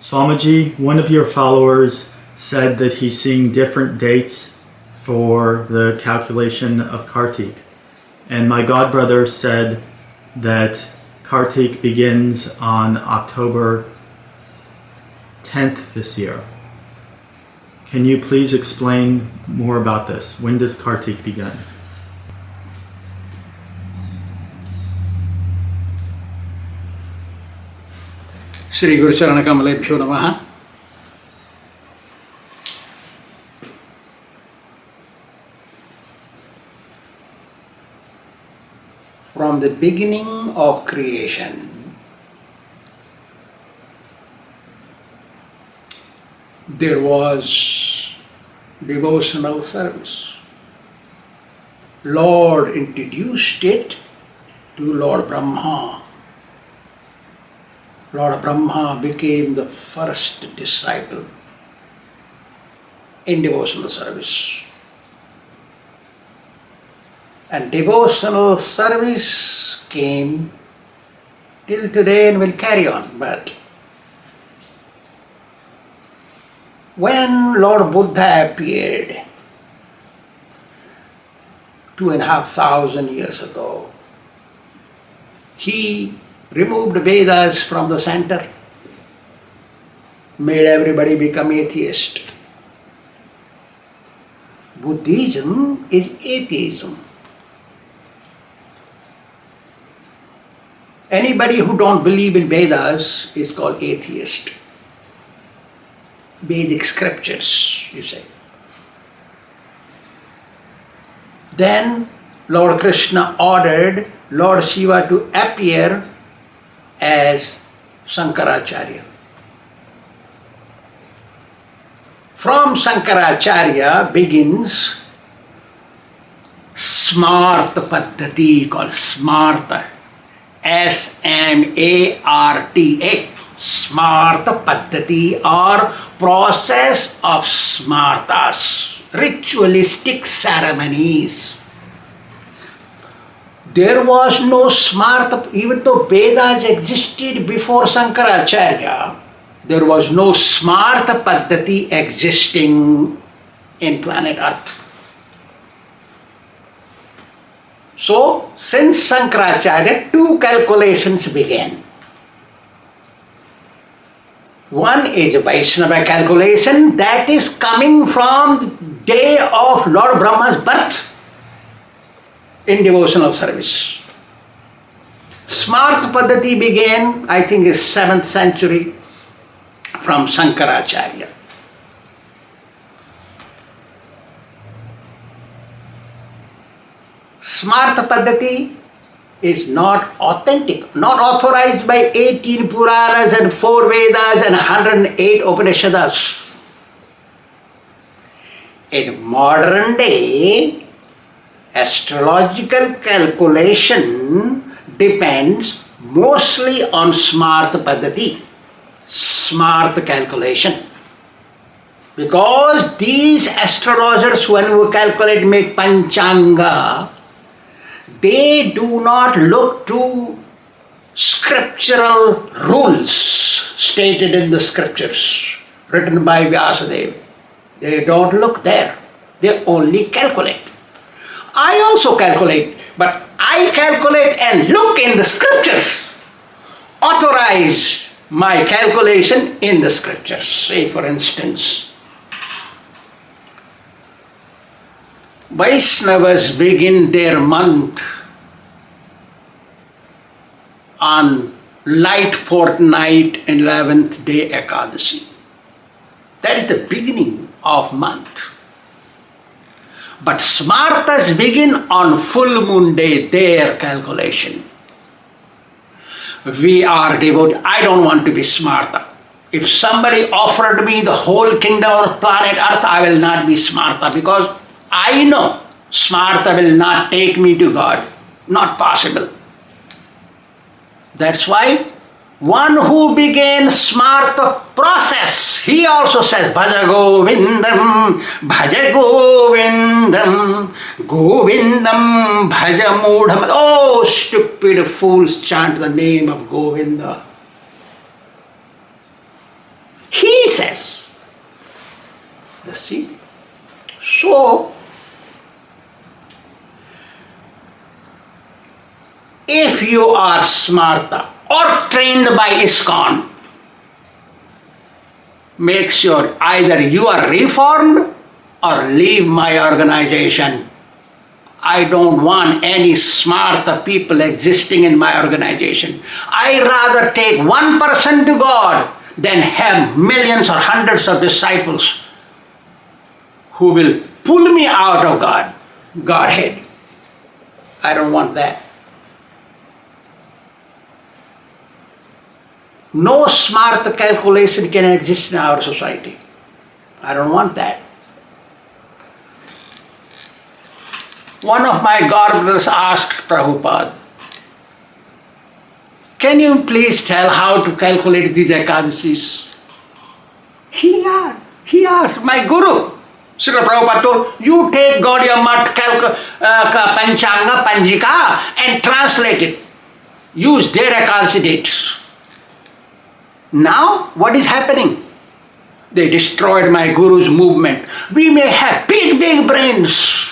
Swāmīji, one of your followers said that he's seeing different dates for the calculation of Kartik. And my godbrother said that Kartik begins on October 10th this year. Can you please explain more about this? When does Kartik begin? Shri Guru Charanakamaleebhyo Namaha. From the beginning of creation, there was devotional service. Lord introduced it to Lord Brahma. Lord Brahma became the first disciple in devotional service. And devotional service came till today and will carry on. But when Lord Buddha appeared 2,500 years ago, he removed Vedas from the center, made everybody become atheist. Buddhism is atheism. Anybody who don't believe in Vedas is called atheist. Vedic scriptures, you say. Then Lord Kṛṣṇa ordered Lord Shiva to appear as Shankaracharya. From Shankaracharya begins Smarta Paddhati, called Smarta, S-M-A-R-T-A, Smarta Paddhati, or process of smartas, ritualistic ceremonies. There was no Smarta, even though Vedas existed before Shankaracharya, there was no Smarta Paddhati existing in planet Earth. So, since Shankaracharya, two calculations began. One is a Vaishnava calculation that is coming from the day of Lord Brahma's birth in devotional service. Smarta Paddhati began, I think, is 7th century from Shankaracharya. Smarta Paddhati is not authentic, not authorized by 18 Puranas and 4 Vedas and 108 Upanishads. In modern day, astrological calculation depends mostly on Smarta Paddhati, Smarta calculation. Because these astrologers, when we calculate, make Panchanga, they do not look to scriptural rules stated in the scriptures written by Vyasadeva. They don't look there. They only calculate. I also calculate, but I calculate and look in the scriptures. Authorize my calculation in the scriptures. Say, for instance, Vaishnavas begin their month on light fortnight, 11th day Ekadasi. That is the beginning of month. But Smartas begin on full moon day, their calculation. We are devoted. I don't want to be Smarta. If somebody offered me the whole kingdom of planet Earth, I will not be Smarta, because I know Smarta will not take me to God. Not possible. That's why one who began Smarta process, he also says, Bhaja Govindam, Bhaja Govindam, Govindam, Bhaja Mudham. Oh, stupid fools, chant the name of Govinda. says. You see? So, if you are smarta or trained by ISKCON, make sure either you are reformed or leave my organization. I don't want any smarta people existing in my organization. I rather take one person to God than have millions or hundreds of disciples who will pull me out of Godhead. I don't want that. No smart calculation can exist in our society. I don't want that. One of my godbrothers asked Prabhupada, can you please tell how to calculate these Ekadasis? He asked my guru. Srila Prabhupada told, you take Gaudiya Math Panchanga, Panjika and translate it. Use their Ekadasi dates. Now, what is happening? They destroyed my guru's movement. We may have big brains.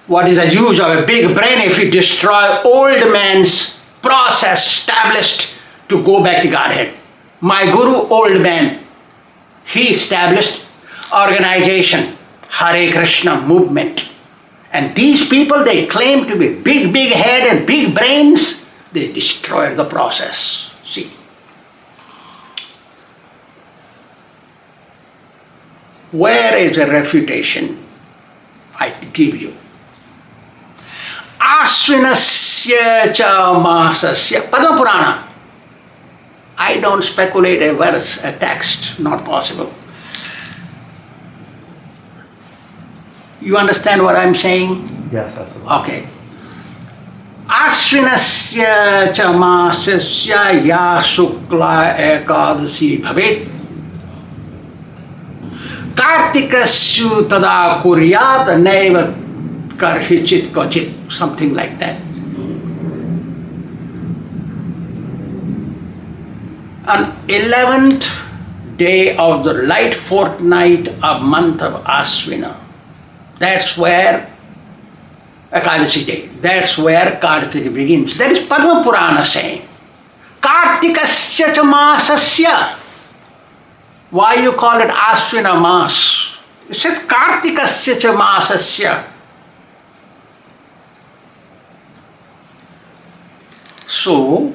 What is the use of a big brain if you destroy old man's process established to go back to Godhead? My guru, old man, he established organization, Hare Krishna movement. And these people, they claim to be big head and big brains. They destroyed the process. See. Where is the refutation I give you? Ashvinasya cha masasya Padma Purana. I don't speculate a verse, a text, not possible. You understand what I'm saying? Yes, absolutely. Okay. Ashvinasya cha masasya ya shukla ekadasi bhavet Kartikasyu tada kuryat neva karhichit kochit, something like that. On 11th day of the light fortnight of month of Ashvina, that's where Ekadasi day, that's where Kartika begins. That is Padma Purana saying. Kartikasya cha masasya. Why you call it Ashvina Mas? It says Kartikasya cha masasya. So,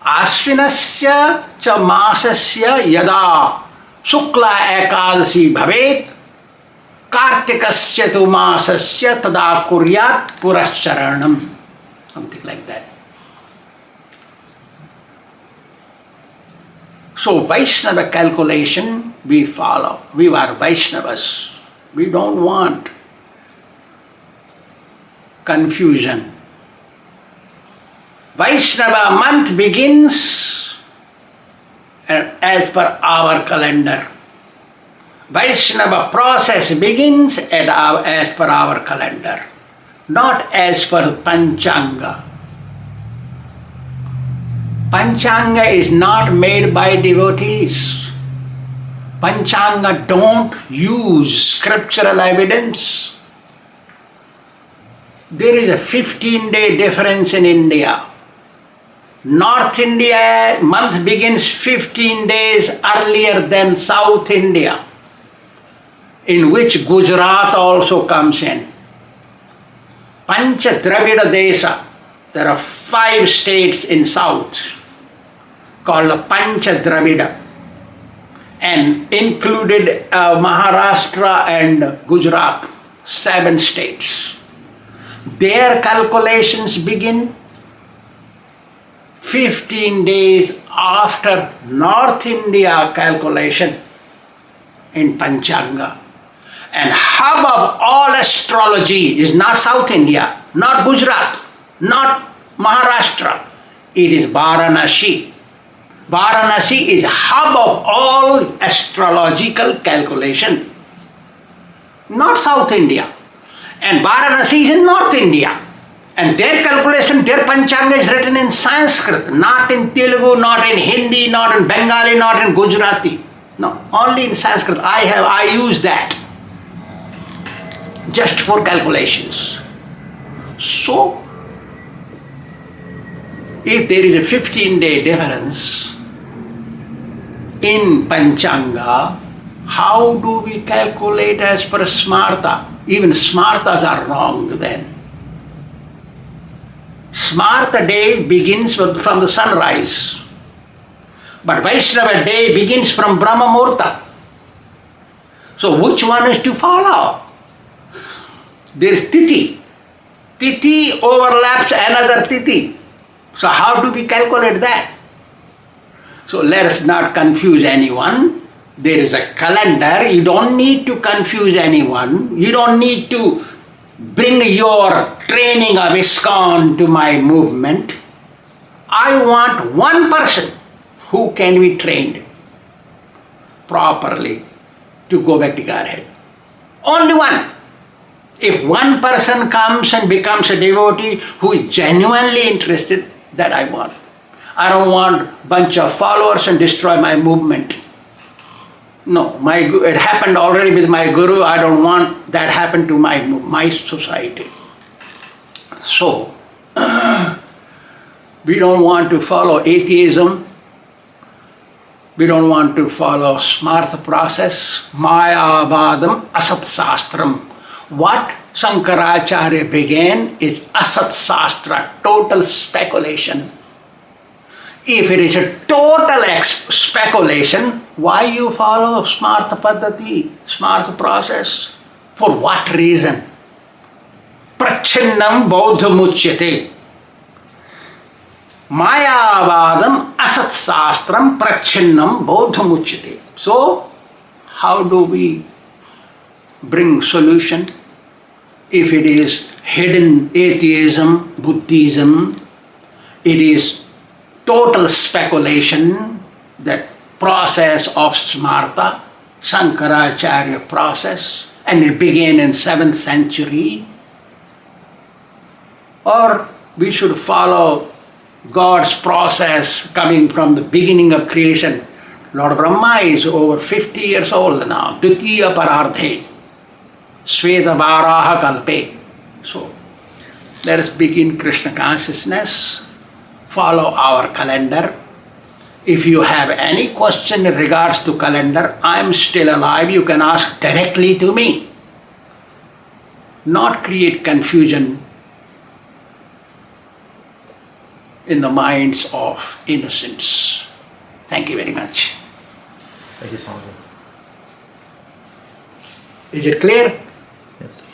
Ashvinasya cha masasya yada Shukla Ekadasi bhavet Kartikasya tu masasya tada kuryat purascharanam. Something like that. So Vaishnava calculation we follow. We are Vaishnavas. We don't want confusion. Vaishnava month begins as per our calendar. Vaishnava process begins as per our calendar, not as per Panchanga. Panchanga is not made by devotees. Panchanga don't use scriptural evidence. There is a 15-day difference in India. North India month begins 15 days earlier than South India, in which Gujarat also comes in. Pancha Dravida Desa, there are 5 states in South called Pancha Dravida, and included Maharashtra and Gujarat, 7 states. Their calculations begin 15 days after North India calculation in Panchanga. And hub of all astrology is not South India, not Gujarat, not Maharashtra. It is Varanasi. Varanasi is hub of all astrological calculation, not South India. And Varanasi is in North India. And their calculation, their Panchanga is written in Sanskrit, not in Telugu, not in Hindi, not in Bengali, not in Gujarati. No, only in Sanskrit. I use that just for calculations. So, if there is a 15-day difference in Panchanga, how do we calculate as per Smarta? Even Smartas are wrong then. Smarta day begins from the sunrise, but Vaishnava day begins from Brahma Muhurta. So which one is to follow? There is Tithi. Tithi overlaps another Tithi. So how do we calculate that? So let us not confuse anyone. There is a calendar. You don't need to confuse anyone. You don't need to bring your training of ISKCON to my movement. I want one person who can be trained properly to go back to Godhead. Only one. If one person comes and becomes a devotee who is genuinely interested, that I want. I don't want a bunch of followers and destroy my movement. No, it happened already with my guru. I don't want that happen to my society. So, we don't want to follow atheism. We don't want to follow smartha process. Mayavadam asat sastram. What Shankaracharya began is asat sastra, total speculation. If it is a total speculation, why you follow smartha paddhati, smartha process? For what reason? Prachinnam Bauddha muchyate. Mayavadam asat sastram prachinnam Bauddha muchyate. So, how do we bring solution? If it is hidden atheism, Buddhism, it is total speculation, that process of smartha, Shankaracharya process, and it began in 7th century. Or we should follow God's process coming from the beginning of creation. Lord Brahma is over 50 years old now. Dutiya parardhe, Sveta Varaha kalpe. So, let us begin Krishna consciousness. Follow our calendar. If you have any question in regards to calendar, I am still alive. You can ask directly to me. Not create confusion in the minds of innocents. Thank you very much. Thank you, Swami. Is it clear?